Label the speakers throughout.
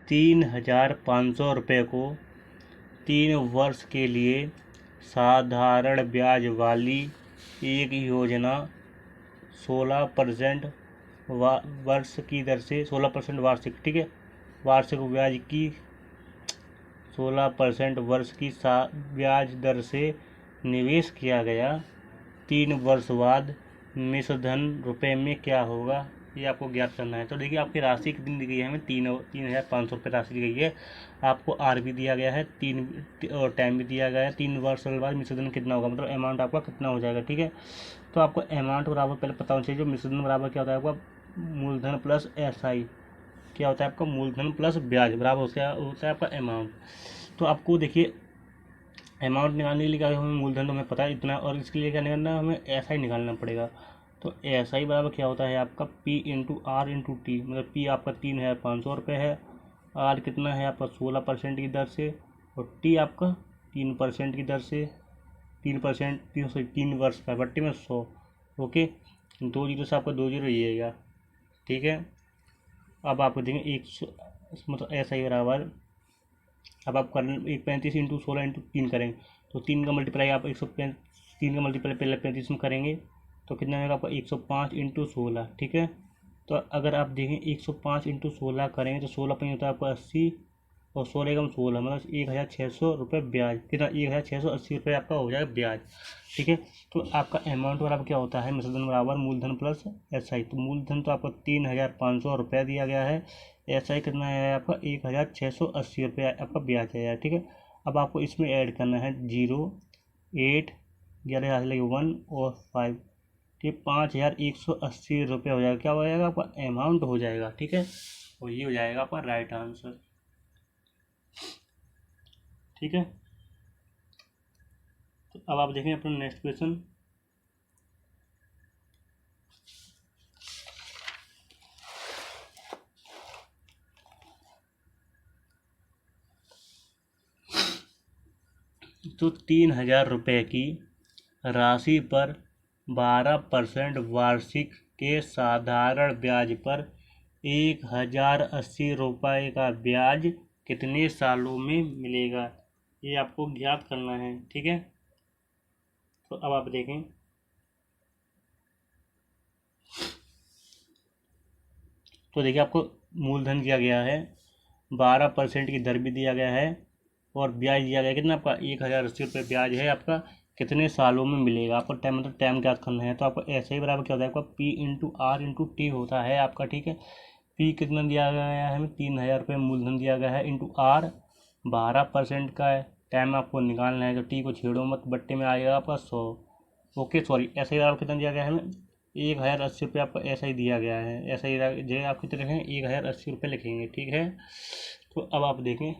Speaker 1: ₹3,500 को 3 वर्ष के लिए साधारण ब्याज वाली एक योजना 16% वर्ष की दर से 16% वार्षिक, ठीक है, वार्षिक ब्याज की 16% वर्ष की ब्याज दर से निवेश किया गया। 3 वर्ष बाद मिश्रधन रुपए में क्या होगा, ये आपको ज्ञात करना है। तो देखिए आपकी राशि कितनी दी गई है, हमें 3,500 राशि दी गई है। आपको आर भी दिया गया है, 3 और टाइम भी दिया गया है। 3 वर्ष बाद मिश्रधन कितना होगा, मतलब अमाउंट आपका कितना हो जाएगा, ठीक है। तो आपको अमाउंट बराबर पहले पता होना चाहिए। जो मिश्रधन बराबर क्या होता है आपका मूलधन प्लस SI, क्या होता है आपका मूलधन प्लस ब्याज बराबर क्या होता है आपका अमाउंट। तो आपको देखिए अमाउंट निकालने के लिए क्या हमें मूलधन तो हमें पता है इतना, और इसके लिए क्या निकालना है, हमें SI निकालना पड़ेगा। तो SI बराबर क्या होता है आपका P into R into T, मतलब P आपका 3,500 है, R कितना है आपका 16% की दर से, और T आपका 3% की दर से, 3% 3 वर्ष का बट्टे में 100। ओके, 2 जीरो से आपका 2 जीरो रहेगा, ठीक है। अब आपको देंगे 100, मतलब SI बराबर, अब आप कर 35 इंटू 16 इंटू 3 करेंगे तो 3 का मल्टीप्लाई आप 3 का मल्टीप्लाई पहले 35 में करेंगे तो कितना आएगा आपका 105 इंटू 16, ठीक है। तो अगर आप देखें 105 इंटू 16 करेंगे तो 16 पर होता है आपका 80, और 16 कम 16 मतलब 1,600 ब्याज, कितना 1,680 आपका हो जाएगा ब्याज, ठीक है। तो आपका अमाउंट बराबर क्या होता है, मिश्रधन बराबर मूलधन प्लस SI। तो मूलधन तो आपको 3,500 दिया गया है, SI कितना है आपका 1,680 आपका ब्याज है, ठीक है। अब आपको इसमें ऐड करना है 0, 8, 11 1 और 5, ठीक, 5,180 हो जाएगा, क्या हो जाएगा आपका अमाउंट हो जाएगा, ठीक है। और ये हो जाएगा आपका राइट आंसर, ठीक है। तो अब आप देखें अपना नेक्स्ट क्वेश्चन। तो 3,000 की राशि पर 12% वार्षिक के साधारण ब्याज पर 1,080 का ब्याज कितने सालों में मिलेगा, ये आपको ज्ञात करना है, ठीक है। तो अब आप देखें, तो देखिए आपको मूलधन दिया गया है, 12% की दर भी दिया गया है, और ब्याज दिया गया कितना आपका 1,080 ब्याज है आपका, कितने सालों में मिलेगा। आपको टाइम मतलब टाइम क्या करना है, तो आपको ऐसे ही बराबर क्या होता है आपका P into R into T होता है आपका, ठीक है। P कितना दिया गया है हमें 3,000 मूलधन दिया गया है, इंटू R 12% का है, टाइम आपको निकालना है, तो T को छेड़ो मत, बट्टे में आएगा आपका 100। ओके सॉरी, ऐसे ही बराबर कितना दिया गया है हमें 1,080 आपको ऐसा ही दिया गया है, ऐसा ही जो आप कितने लिखेंगे 1,080 लिखेंगे, ठीक है। तो अब आप देखें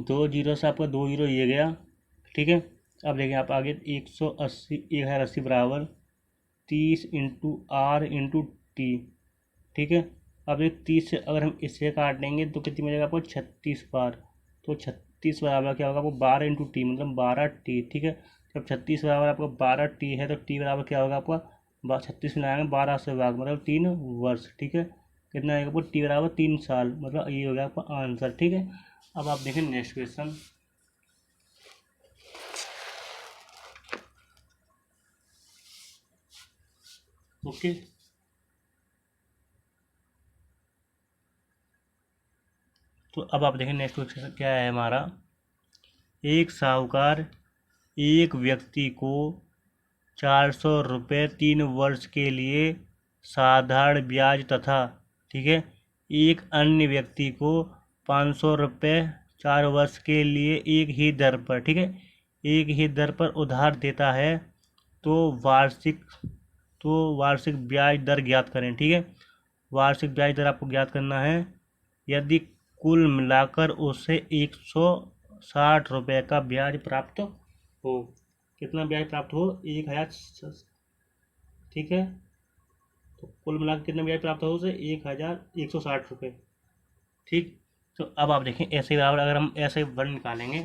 Speaker 1: 2 जीरो से आपका 2 जीरो ये गया, ठीक है। अब देखें आप आगे 1,080 बराबर 30 इंटू R इंटू टी, ठीक है। अब एक 30 से अगर हम इससे काट देंगे तो कितनी मिलेगा आपको 36 बार, तो 36 बराबर क्या होगा आपको 12 इंटू टी, मतलब 12T, ठीक है। जब 36 बराबर आपको 12T है तो T बराबर क्या होगा आपका 36 में लाएंगे 12 से भाग, मतलब 3 वर्ष, ठीक है। कितना आएगा आपको T बराबर 3 साल, मतलब ये हो गया आपका आंसर, ठीक है। अब आप देखें नेक्स्ट क्वेश्चन। ओके, तो अब आप देखें नेक्स्ट क्वेश्चन क्या है हमारा। एक साहूकार एक व्यक्ति को 400 रुपये 3 वर्ष के लिए साधारण ब्याज तथा, ठीक है, एक अन्य व्यक्ति को 500 रुपये 4 वर्ष के लिए एक ही दर पर, ठीक है, एक ही दर पर उधार देता है, तो वार्षिक ब्याज दर ज्ञात करें, ठीक है। वार्षिक ब्याज दर आपको ज्ञात करना है। यदि कुल मिलाकर उसे 160 रुपये का ब्याज प्राप्त हो, कितना ब्याज प्राप्त हो 1,000, ठीक है। तो कुल मिलाकर कितना ब्याज प्राप्त हो उसे 1,160 रुपये, ठीक। तो अब आप देखें ऐसे बराबर अगर हम ऐसे वन निकालेंगे,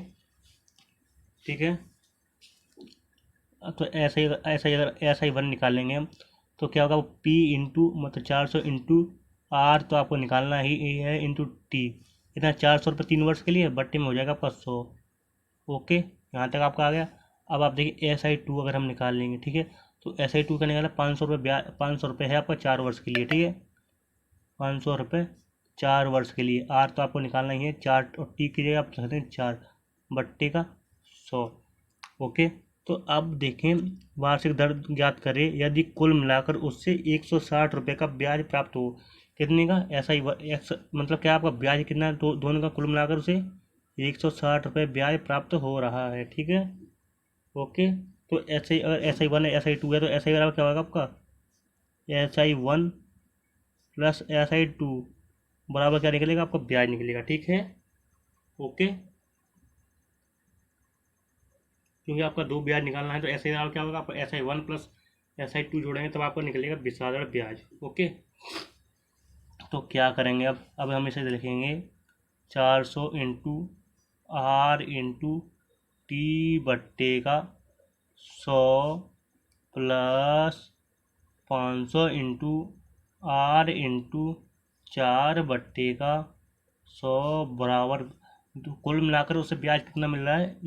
Speaker 1: ठीक है, तो ऐसे ही अगर ऐसा ही वन निकालेंगे हम तो क्या होगा P इंटू मतलब 400 इंटू आर तो आपको निकालना ही है इंटू टी। इतना 400 रुपये 3 वर्ष के लिए, बट्टे में हो जाएगा आपका 100। ओके, यहाँ तक आपका आ गया। अब आप देखिए SI2 अगर हम निकाल लेंगे, ठीक है, तो SI2 का निकाला 500 रुपये ब्याज, 500 रुपये है आपका 4 वर्ष के लिए, ठीक है, 500 रुपये 4 वर्ष के लिए। आर तो आपको निकालना ही है 4, और टी की जगह आप सकते हैं 4 बट्टे का 100। ओके, तो अब देखें वार्षिक दर ज्ञात करें यदि कुल मिलाकर उससे 160 रुपये का ब्याज प्राप्त हो। कितने का? SI एक्स मतलब क्या आपका ब्याज कितना है, दोनों का कुल मिलाकर उसे 160 रुपये ब्याज प्राप्त हो रहा है, ठीक है। ओके, तो SI अगर SI1 है SI2 है तो SI बराबर क्या होगा आपका SI1 प्लस SI2 बराबर क्या निकलेगा आपका ब्याज निकलेगा, ठीक है। ओके, क्योंकि आपका दो ब्याज निकालना है तो SI बराबर क्या होगा आपका SI1 प्लस SI2 जोड़ेंगे तब आपको निकलेगा 20,000 ब्याज। ओके, तो क्या करेंगे अब हम इसे लिखेंगे 400 इंटू R इंटू टी बट्टे का 100 प्लस 500 इंटू R इंटू 4 बट्टे का 100 बराबर, तो कुल मिलाकर उसे ब्याज कितना मिल रहा है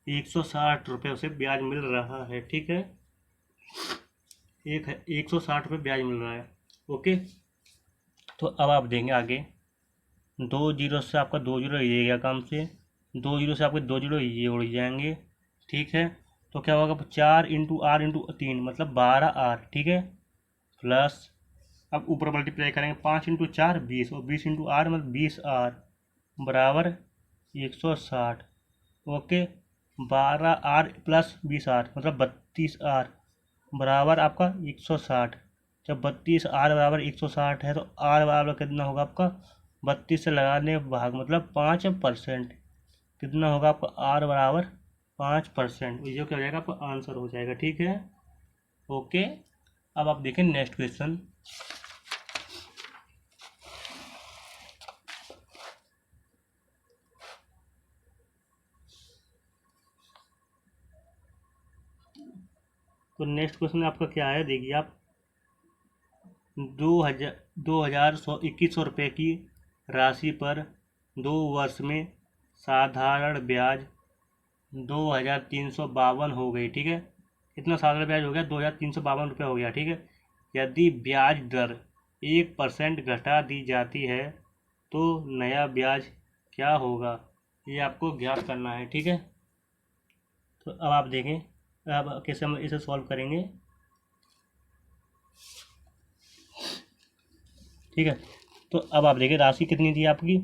Speaker 1: 160 रुपये उसे ब्याज मिल रहा है, ठीक है। 160 रुपये ब्याज मिल रहा है। ओके, तो अब आप देंगे आगे 2 जीरो से आपका 2 जीरो ये गया काम से, 2 जीरो से आपके 2 जीरो ये उड़ जाएंगे, ठीक है। तो क्या होगा 4 इंटू R इंटू 3 मतलब 12R, ठीक है, प्लस अब ऊपर मल्टीप्लाई करेंगे 5 इंटू 4 20 और 20 इंटू R मतलब 20R बराबर 160। ओके, 12R प्लस 20R मतलब 32R बराबर आपका 160। जब 32R बराबर 160 है तो R बराबर कितना होगा आपका 32 से लगाने भाग मतलब 5%। कितना होगा आपका R बराबर 5%, ये क्या हो जाएगा आपका आंसर हो जाएगा, ठीक है। ओके, अब आप देखें नेक्स्ट क्वेश्चन। तो नेक्स्ट क्वेश्चन आपका क्या है, देखिए आप 2100 रुपये की राशि पर 2 वर्ष में साधारण ब्याज 2352 हो गई, ठीक है। कितना साधारण ब्याज हो गया 2352 रुपये हो गया, ठीक है। यदि ब्याज दर 1% घटा दी जाती है तो नया ब्याज क्या होगा, ये आपको ज्ञात करना है, ठीक है। तो अब आप देखें अब कैसे हम इसे सॉल्व करेंगे, ठीक है। तो अब आप देखिए राशि कितनी थी आपकी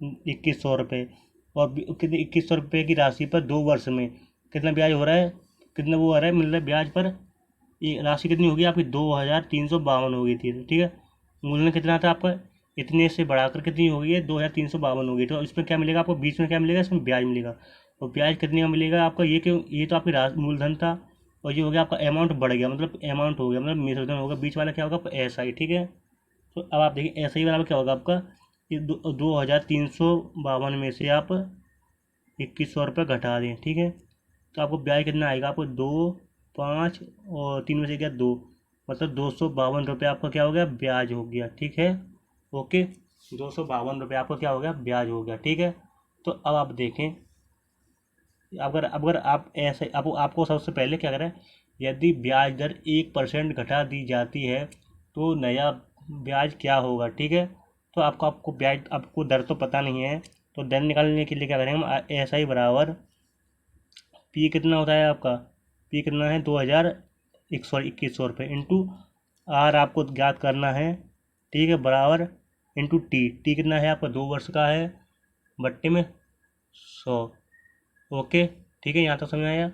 Speaker 1: 2100 रुपये, और कितनी 2100 रुपये की राशि पर 2 वर्ष में कितना ब्याज हो रहा है, कितना वो आ रहा है मिल रहा है ब्याज पर, ये राशि कितनी होगी आपकी 2352 हो गई थी, ठीक है। मूल्य कितना था आपका, इतने से बढ़ाकर कितनी हो गई है 2352 हो गई। तो इसमें क्या मिलेगा आपको, बीच में क्या मिलेगा, इसमें ब्याज मिलेगा। और ब्याज कितने का मिलेगा आपका, ये तो आपकी मूलधन था, और ये हो गया आपका अमाउंट बढ़ गया मतलब अमाउंट हो गया मतलब मिश्रधन होगा, बीच वाला क्या होगा आपका SI, ठीक है। तो अब आप देखिए SI बराबर क्या होगा आपका, ये 2352 में से आप 2100 रुपये घटा दें, ठीक है। तो आपको ब्याज कितना आएगा आपको 2, 5 और 3 में से क्या 2 मतलब 252 रुपये आपका क्या हो गया ब्याज हो गया, ठीक है। ओके, 252 रुपये आपको क्या हो गया ब्याज हो गया, ठीक है। तो अब आप देखें अगर आप ऐसे आपको सबसे पहले क्या करें, यदि ब्याज दर 1% घटा दी जाती है तो नया ब्याज क्या होगा, ठीक है। तो आपको ब्याज आपको दर तो पता नहीं है, तो दर निकालने के लिए क्या करेंगे हम SI बराबर P कितना होता है आपका, P कितना है 2100 रुपये इंटू R आपको ज्ञात करना है, ठीक है, बराबर इंटू टी कितना है आपका 2 वर्ष का है बट्टे में 100। ओके, ठीक है, यहाँ तक समझ आया।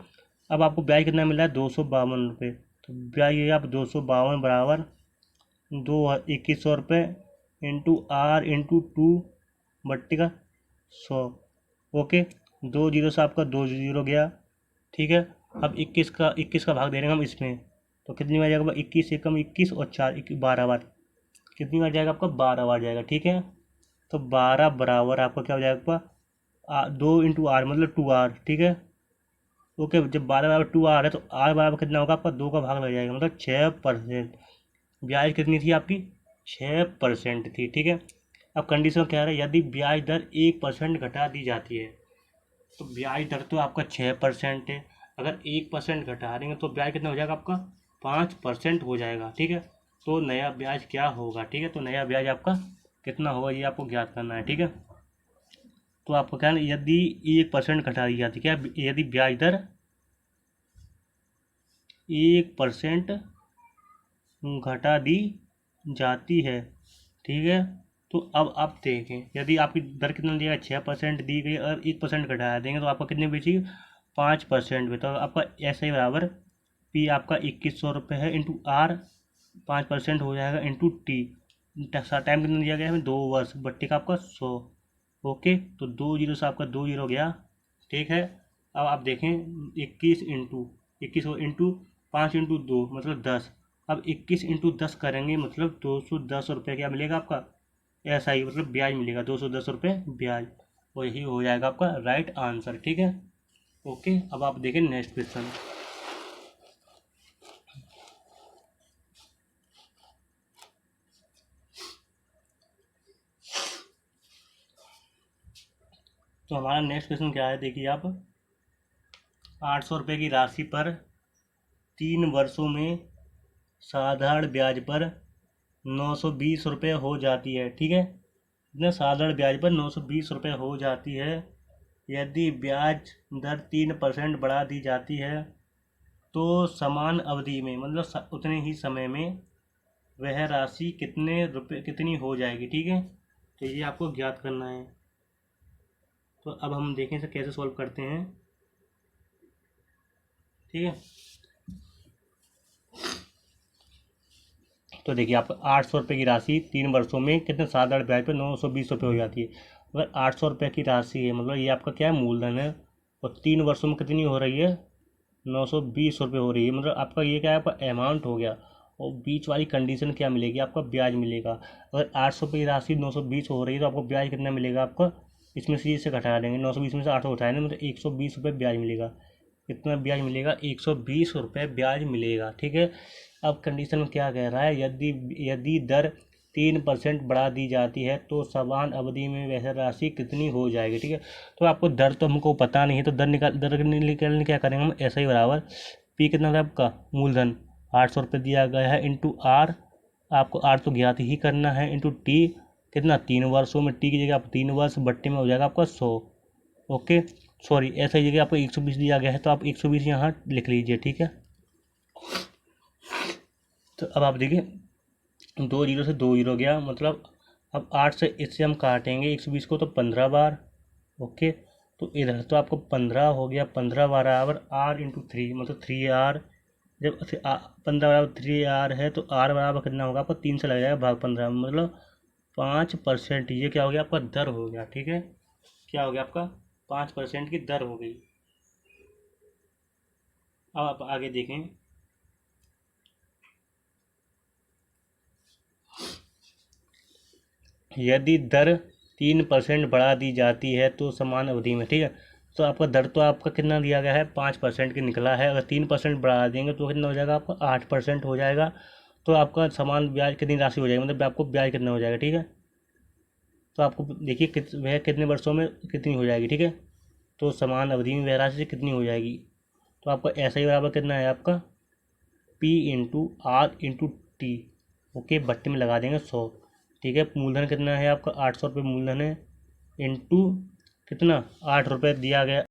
Speaker 1: अब आपको ब्याज कितना मिल रहा है 252 रुपये, तो ब्याज ये आप 252 बराबर 2100 रुपये इंटू R इंटू 2 बट्टे का 100। ओके, 2 जीरो से आपका 2 जीरो गया, ठीक है। अब 21 का भाग दे रहे हैं हम इसमें, तो कितनी बार जाएगा 21 एकम 21 और 4 12 बार, कितनी बार जाएगा आपका 12 बार जाएगा, ठीक है। तो 12 बराबर आपका क्या हो जाएगा आपका 2 इंटू R मतलब 2R, ठीक है। ओके, जब 12 बराबर 2R है तो R बराबर कितना होगा आपका 2 का भाग लग जाएगा मतलब 6%। ब्याज कितनी थी आपकी 6% थी, ठीक है। अब कंडीशन क्या है, यदि ब्याज दर 1% घटा दी जाती है, तो ब्याज दर तो आपका 6% है, अगर 1% घटा देंगे तो ब्याज कितना हो जाएगा आपका 5% हो जाएगा, ठीक है। तो नया ब्याज क्या होगा, ठीक है, तो नया ब्याज आपका कितना होगा ये आपको ज्ञात करना है, ठीक है। तो आपको क्या है, यदि 1% घटा दी जाती है, क्या यदि ब्याज दर 1% घटा दी जाती है, ठीक है। तो अब आप देखें, यदि आपकी दर कितना दिया 6% दी गई और 1% घटाया देंगे तो आपका कितने बची 5% में, तो आपका ऐसे ही बराबर पी आपका 2100 रुपये है इंटू आर 5% हो जाएगा इंटू टी, टाइम कितना दिया गया है 2 वर्ष, बट्टी का आपका 100। ओके, तो 2 जीरो से आपका 2 जीरो गया, ठीक है। अब आप देखें 21 इंटू 5 इंटू 2 मतलब 10। अब 21 इंटू 10 करेंगे मतलब 210 रुपये क्या मिलेगा आपका, ऐसा ही मतलब ब्याज मिलेगा 210 रुपये ब्याज, और यही हो जाएगा आपका राइट आंसर, ठीक है। ओके, अब आप देखें नेक्स्ट क्वेश्चन। तो हमारा नेक्स्ट क्वेश्चन क्या है, देखिए आप 800 रुपये की राशि पर 3 वर्षों में साधारण ब्याज पर 920 रुपये हो जाती है, ठीक है। इतना साधारण ब्याज पर 920 रुपये हो जाती है, यदि ब्याज दर 3% बढ़ा दी जाती है तो समान अवधि में मतलब उतने ही समय में वह राशि कितनी हो जाएगी, ठीक है। तो ये आपको ज्ञात करना है। तो अब हम देखें इसे कैसे सॉल्व करते हैं, ठीक है। तो देखिए आपको 800 रुपये की राशि 3 वर्षों में कितने साधारण ब्याज पर 920 रुपये हो जाती है। अगर 800 रुपये की राशि है मतलब ये आपका क्या है मूलधन है, और 3 वर्षों में कितनी हो रही है 920 रुपये हो रही है, मतलब आपका ये क्या है आपका अमाउंट हो गया, और बीच वाली कंडीशन क्या मिलेगी आपका ब्याज मिलेगा। अगर 800 रुपये की राशि 920 हो रही है तो आपको ब्याज कितना मिलेगा आपका, इसमें से इसे घटा देंगे 920 में से 800 उठाएंगे मतलब 120 रुपये ब्याज मिलेगा। कितना ब्याज मिलेगा 120 रुपये ब्याज मिलेगा, ठीक है। अब कंडीशन में क्या कह रहा है, यदि यदि दर 3% बढ़ा दी जाती है तो समान अवधि में वह राशि कितनी हो जाएगी, ठीक है। तो आपको दर तो हमको पता नहीं है, तो दर निकालने क्या करेंगे हम, ऐसा ही बराबर पी कितना था आपका मूलधन 800 रुपये दिया गया है इंटू आर, आपको आर तो ज्ञात ही करना है, इंटू टी कितना 3 वर्षों में, टी की जगह आप 3 वर्ष बट्टे में हो जाएगा आपका 100। ओके, सॉरी ऐसा ही जगह आपको 120 दिया गया है तो आप 120 यहाँ लिख लीजिए, ठीक है। तो अब आप देखिए 2 जीरो से 2 जीरो गया, मतलब अब 8 से इससे हम काटेंगे 120 को तो 15 बार। ओके, तो इधर तो आपको 15 हो गया, 15 बराबर आर इंटू 3 मतलब 3R। जब 15 बराबर 3R है तो आर बराबर कितना होगा आपको 3 से लग जाएगा भाग 15 मतलब 5%। ये क्या हो गया आपका दर हो गया, ठीक है। क्या हो गया आपका 5% की दर हो गई। अब आप आगे देखें, यदि दर 3% बढ़ा दी जाती है तो समान अवधि में, ठीक है। तो आपका दर तो आपका कितना दिया गया है 5% की निकला है, अगर 3% बढ़ा देंगे तो कितना हो जाएगा आपका 8% हो जाएगा। तो आपका समान ब्याज कितनी राशि हो जाएगी, मतलब आपको ब्याज कितना हो जाएगा, ठीक है। तो आपको देखिए वह कितने वर्षों में कितनी हो जाएगी, ठीक है। तो समान अवधि में वह राशि कितनी हो जाएगी, तो आपका ऐसा ही बराबर कितना है आपका P into R into T. Okay, बट्टे में लगा देंगे 100, ठीक है। मूलधन कितना है आपका 800 रुपये मूलधन है, इंटू कितना 8 रुपये दिया गया